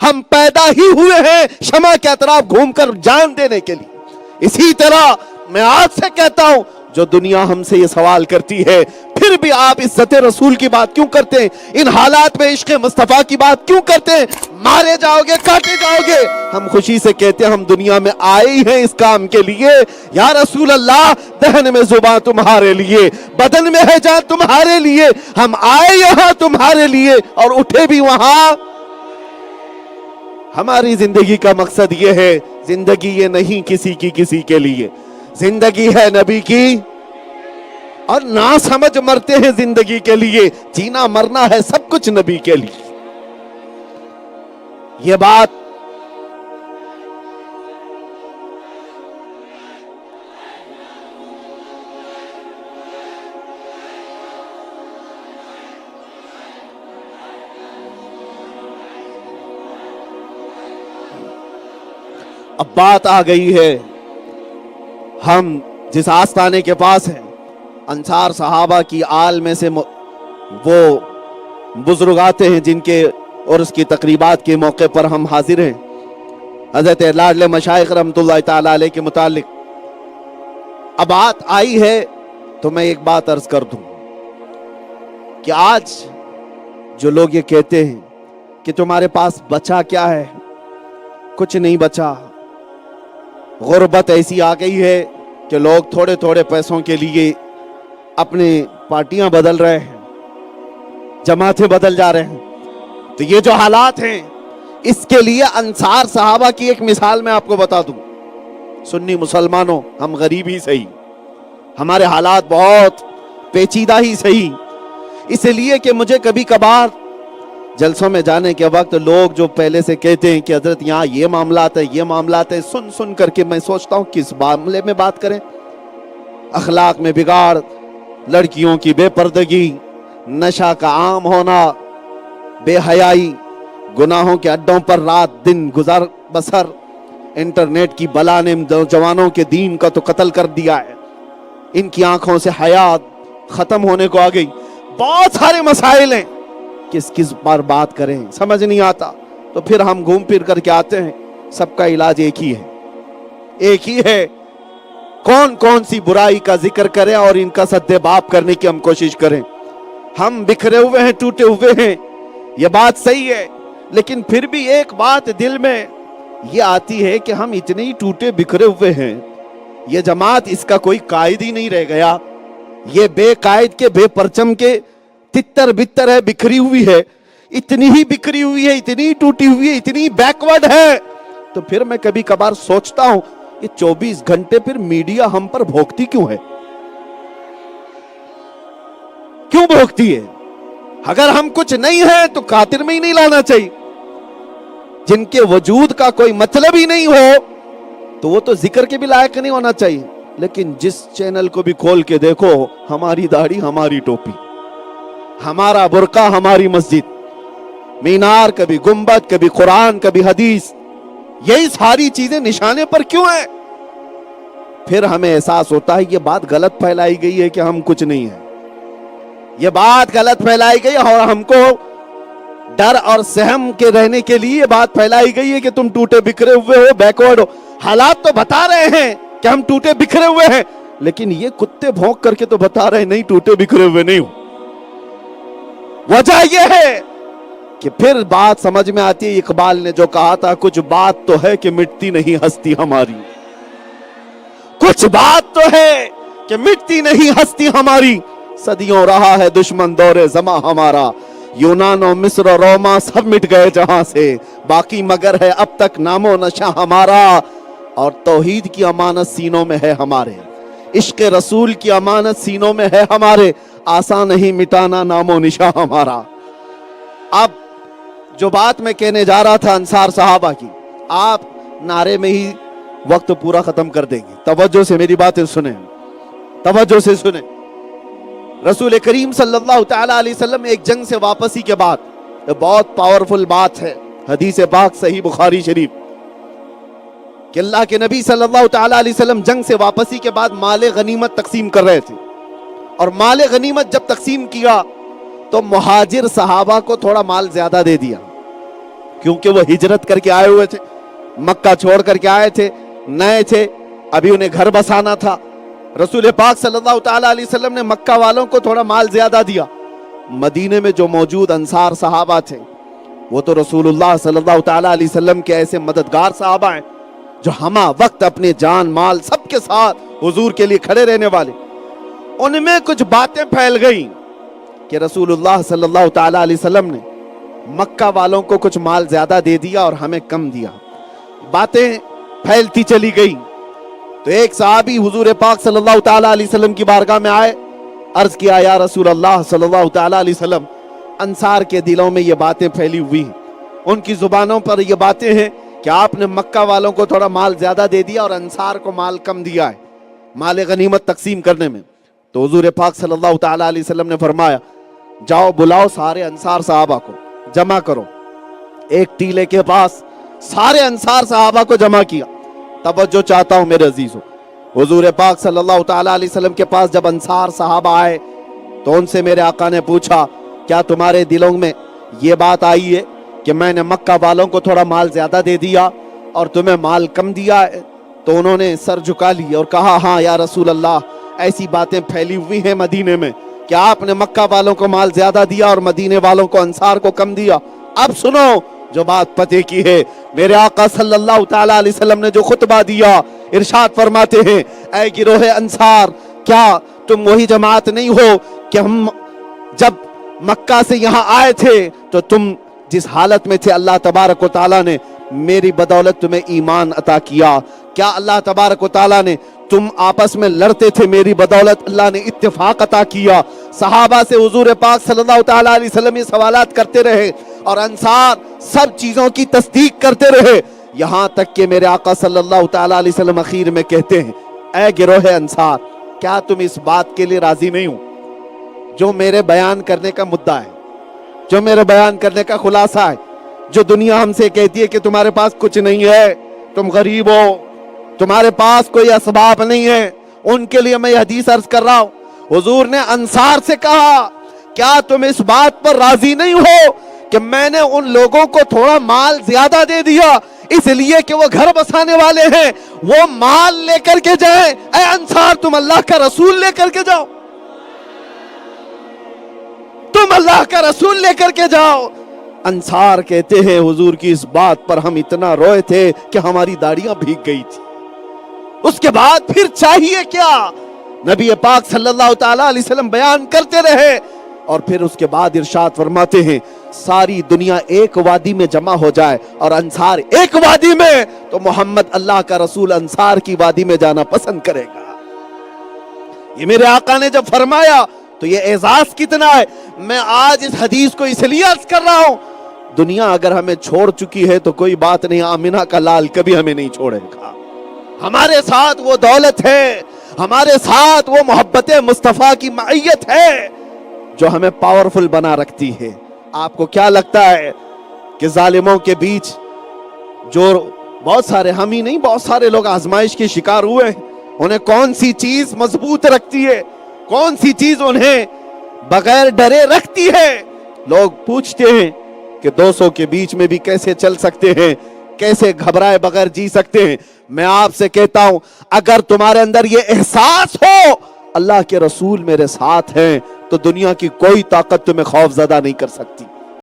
ہم پیدا ہی ہوئے ہیں شمع کے اطراف گھوم کر جان دینے کے لیے. اسی طرح میں آج سے کہتا ہوں جو دنیا ہم سے یہ سوال کرتی ہے پھر بھی آپ عزت رسول کی بات کیوں کرتے ہیں, ان حالات میں عشق مصطفیٰ کی بات کیوں کرتے ہیں؟ مارے جاؤ گے, کاٹے جاؤ گے. ہم خوشی سے کہتے ہیں ہم دنیا میں آئے ہی ہیں اس کام کے لیے. یا رسول اللہ, دہن میں زبان تمہارے لیے, بدن میں ہے جان تمہارے لیے. ہم آئے یہاں تمہارے لیے اور اٹھے بھی وہاں. ہماری زندگی کا مقصد یہ ہے, زندگی یہ نہیں کسی کی کسی کے لیے, زندگی ہے نبی کی. اور نہ سمجھ مرتے ہیں زندگی کے لیے, جینا مرنا ہے سب کچھ نبی کے لیے. یہ بات اب بات آ گئی ہے. ہم جس آستانے کے پاس ہیں, انصار صحابہ کی آل میں سے وہ بزرگ آتے ہیں جن کے اور اس کی تقریبات کے موقع پر ہم حاضر ہیں. حضرت لاڈلے مشائخ رحمۃ اللہ تعالی علیہ کے متعلق اب بات آئی ہے تو میں ایک بات عرض کر دوں کہ آج جو لوگ یہ کہتے ہیں کہ تمہارے پاس بچا کیا ہے, کچھ نہیں بچا. غربت ایسی آ گئی ہے کہ لوگ تھوڑے تھوڑے پیسوں کے لیے اپنے پارٹیاں بدل رہے ہیں, جماعتیں بدل جا رہے ہیں. تو یہ جو حالات ہیں اس کے لیے انصار صحابہ کی ایک مثال میں آپ کو بتا دوں. سنی مسلمانوں, ہم غریب ہی صحیح, ہمارے حالات بہت پیچیدہ ہی صحیح, اس لیے کہ مجھے کبھی کبھار جلسوں میں جانے کے وقت لوگ جو پہلے سے کہتے ہیں کہ حضرت یہاں یہ معاملات ہے یہ معاملات ہے, سن سن کر کے میں سوچتا ہوں کس معاملے میں بات کریں. اخلاق میں بگاڑ, لڑکیوں کی بے پردگی, نشہ کا عام ہونا, بے حیائی, گناہوں کے اڈوں پر رات دن گزر بسر, انٹرنیٹ کی بلا نے نوجوانوں کے دین کا تو قتل کر دیا ہے. ان کی آنکھوں سے حیات ختم ہونے کو آ گئی. بہت سارے مسائل ہیں, کس پر بات کریں سمجھ نہیں آتا. تو پھر ہم گھوم پھر کر کے آتے ہیں, سب کا علاج ایک ہی ہے, ایک ہی ہے. کون کون سی برائی کا ذکر کریں اور ان کا سد باب کرنے کی ہم کوشش کریں. ہم بکھرے ہوئے ہیں, ٹوٹے ہوئے ہیں, یہ بات صحیح ہے. لیکن پھر بھی ایک بات دل میں یہ آتی ہے کہ ہم اتنے ہی ٹوٹے بکھرے ہوئے ہیں, یہ جماعت اس کا کوئی قائد ہی نہیں رہ گیا. یہ بے قائد کے بے پرچم کے تتر بتر ہے, بکھری ہوئی ہے, اتنی ہی بکھری ہوئی ہے, اتنی ہی ٹوٹی ہوئی ہے, اتنی بیکورڈ ہے. تو پھر میں کبھی کبھار سوچتا ہوں یہ 24 گھنٹے پھر میڈیا ہم پر بھوکتی کیوں ہے, کیوں بھوکتی ہے؟ اگر ہم کچھ نہیں ہیں تو خاطر میں ہی نہیں لانا چاہیے. جن کے وجود کا کوئی مطلب ہی نہیں ہو تو وہ تو ذکر کے بھی لائق نہیں ہونا چاہیے. لیکن جس چینل کو بھی کھول کے دیکھو, ہماری داڑھی ہماری ٹوپی, ہمارا برقع ہماری مسجد, مینار کبھی گنبد کبھی قرآن کبھی حدیث, یہی ساری چیزیں نشانے پر کیوں ہیں؟ پھر ہمیں احساس ہوتا ہے یہ بات غلط پھیلائی گئی ہے کہ ہم کچھ نہیں ہیں. یہ بات غلط پھیلائی گئی اور ہم کو ڈر اور سہم کے رہنے کے لیے یہ بات پھیلائی گئی ہے کہ تم ٹوٹے بکھرے ہوئے ہو, بیکورڈ ہو. حالات تو بتا رہے ہیں کہ ہم ٹوٹے بکھرے ہوئے ہیں, لیکن یہ کتے بھونک کر کے تو بتا رہے ہیں نہیں ٹوٹے بکھرے ہوئے نہیں ہو. وجہ یہ ہے کہ پھر بات سمجھ میں آتی ہے. اقبال نے جو کہا تھا, کچھ بات تو ہے کہ مٹتی نہیں ہستی ہماری, کچھ بات تو ہے کہ مٹتی نہیں ہستی ہماری. صدیوں رہا ہے دشمن دور زماں ہمارا, یونان و مصر و روما سب مٹ گئے جہاں سے, باقی مگر ہے اب تک نام و نشاں ہمارا. اور توحید کی امانت سینوں میں ہے ہمارے, عشق رسول کی امانت سینوں میں ہے ہمارے, آسان نہیں مٹانا نام و نشاں ہمارا. اب جو بات میں کہنے جا رہا تھا انصار صحابہ کی, آپ نعرے میں ہی وقت پورا ختم کر دیں گے. توجہ سے میری باتیں سنیں, توجہ سے سنیں. رسول کریم صلی اللہ تعالی علیہ وسلم ایک جنگ سے واپسی کے بعد, بہت پاورفل بات ہے, حدیث پاک صحیح بخاری شریف, کہ اللہ کے نبی صلی اللہ تعالی علیہ وسلم جنگ سے واپسی کے بعد مال غنیمت تقسیم کر رہے تھے. اور مال غنیمت جب تقسیم کیا تو مہاجر صحابہ کو تھوڑا مال زیادہ دے دیا, کیونکہ وہ ہجرت کر کے آئے ہوئے تھے, مکہ چھوڑ کر کے آئے تھے, نئے تھے, ابھی انہیں گھر بسانا تھا. رسول پاک صلی اللہ تعالیٰ علیہ وسلم نے مکہ والوں کو تھوڑا مال زیادہ دیا. مدینے میں جو موجود انصار صحابہ تھے وہ تو رسول اللہ صلی اللہ تعالیٰ علیہ وسلم کے ایسے مددگار صحابہ ہیں جو ہمہ وقت اپنے جان مال سب کے ساتھ حضور کے لیے کھڑے رہنے والے. ان میں کچھ باتیں پھیل گئیں کہ رسول اللہ صلی اللہ تعالیٰ علیہ وسلم نے مکہ والوں کو کچھ مال زیادہ دے دیا اور ہمیں کم دیا. باتیں پھیلتی چلی گئیں تو ایک صحابی حضور پاک صلی اللہ تعالیٰ علیہ وسلم کی بارگاہ میں آئے, عرض کیا یا رسول اللہ صلی اللہ تعالیٰ علیہ وسلم, انصار کے دلوں میں یہ باتیں پھیلی ہوئی ہیں, ان کی زبانوں پر یہ باتیں ہیں کہ آپ نے مکہ والوں کو تھوڑا مال زیادہ دے دیا اور انصار کو مال کم دیا ہے مال غنیمت تقسیم کرنے میں. تو حضور پاک صلی اللہ تعالیٰ علیہ وسلم نے فرمایا جاؤ بلاؤ سارے انصار صحابہ کو جمع کرو. ایک ٹیلے کے پاس سارے انصار صحابہ کو جمع کیا. توجہ چاہتا ہوں میرے عزیزو, حضور پاک صلی اللہ تعالیٰ علیہ وسلم کے پاس جب انصار صحابہ آئے تو ان سے میرے آقا نے پوچھا کیا تمہارے دلوں میں یہ بات آئی ہے کہ میں نے مکہ والوں کو تھوڑا مال زیادہ دے دیا اور تمہیں مال کم دیا ہے؟ تو انہوں نے سر جھکا لی اور کہا ہاں یا رسول اللہ, ایسی باتیں پھیلی ہوئی ہیں مدینے میں کہ آپ نے مکہ والوں کو مال زیادہ دیا اور مدینے والوں کو انصار کو کم دیا. اب سنو جو بات پتے کی ہے, میرے آقا صلی اللہ تعالیٰ علیہ وسلم نے جو خطبہ دیا, ارشاد فرماتے ہیں اے گروہ انصار, کیا تم وہی جماعت نہیں ہو کہ ہم جب مکہ سے یہاں آئے تھے تو تم جس حالت میں تھے اللہ تبارک و تعالیٰ نے میری بدولت تمہیں ایمان عطا کیا. کیا اللہ تبارک و تعالیٰ نے تم آپس میں لڑتے تھے, میری بدولت اللہ نے اتفاق عطا کیا. صحابہ سے حضور پاک صلی اللہ تعالیٰ علیہ وسلم یہ سوالات کرتے رہے اور انصار سب چیزوں کی تصدیق کرتے رہے, یہاں تک کہ میرے آقا صلی اللہ تعالیٰ علیہ وسلم اخیر میں کہتے ہیں اے گروہ انصار, کیا تم اس بات کے لیے راضی نہیں ہو جو میرے بیان کرنے کا مدعا ہے, جو میرے بیان کرنے کا خلاصہ ہے, جو دنیا ہم سے کہتی ہے کہ تمہارے پاس کچھ نہیں ہے, تم غریب ہو, تمہارے پاس کوئی اسباب نہیں ہے, ان کے لیے میں یہ حدیث عرض کر رہا ہوں. حضور نے انصار سے کہا کیا تم اس بات پر راضی نہیں ہو کہ میں نے ان لوگوں کو تھوڑا مال زیادہ دے دیا اس لیے کہ وہ گھر بسانے والے ہیں, وہ مال لے کر کے جائیں. اے انصار تم اللہ کا رسول لے کر کے جاؤ, تم اللہ کا رسول لے کر کے جاؤ. انصار کہتے ہیں حضور کی اس بات پر ہم اتنا روئے تھے کہ ہماری داڑیاں بھیگ گئی تھی. اس کے بعد پھر چاہیے کیا, نبی پاک صلی اللہ تعالیٰ علیہ وسلم بیان کرتے رہے اور پھر اس کے بعد ارشاد فرماتے ہیں ساری دنیا ایک وادی میں جمع ہو جائے اور انصار ایک وادی میں, تو محمد اللہ کا رسول انصار کی وادی میں جانا پسند کرے گا. یہ میرے آقا نے جب فرمایا تو یہ اعزاز کتنا ہے. میں آج اس حدیث کو اس لیے عرض کر رہا ہوں, دنیا اگر ہمیں چھوڑ چکی ہے تو کوئی بات نہیں, آمنہ کا لال کبھی ہمیں نہیں چھوڑے گا. ہمارے ساتھ وہ دولت ہے, ہمارے ساتھ وہ محبت مصطفیٰ کی معیت ہے جو ہمیں پاورفل بنا رکھتی ہے. آپ کو کیا لگتا ہے کہ ظالموں کے بیچ جو بہت سارے, ہم ہی نہیں بہت سارے لوگ آزمائش کے شکار ہوئے ہیں, انہیں کون سی چیز مضبوط رکھتی ہے, کون سی چیز انہیں بغیر ڈرے رکھتی ہے؟ لوگ پوچھتے ہیں کہ 200 کے بیچ میں بھی کیسے چل سکتے ہیں, کیسے گھبرائے بغیر جی سکتے ہیں. میں آپ سے کہتا ہوں اگر تمہارے اندر یہ احساس ہو اللہ کے رسول میرے ساتھ ہیں تو دنیا کی کوئی طاقت تمہیں خوف زدہ نہیں کر سکتی.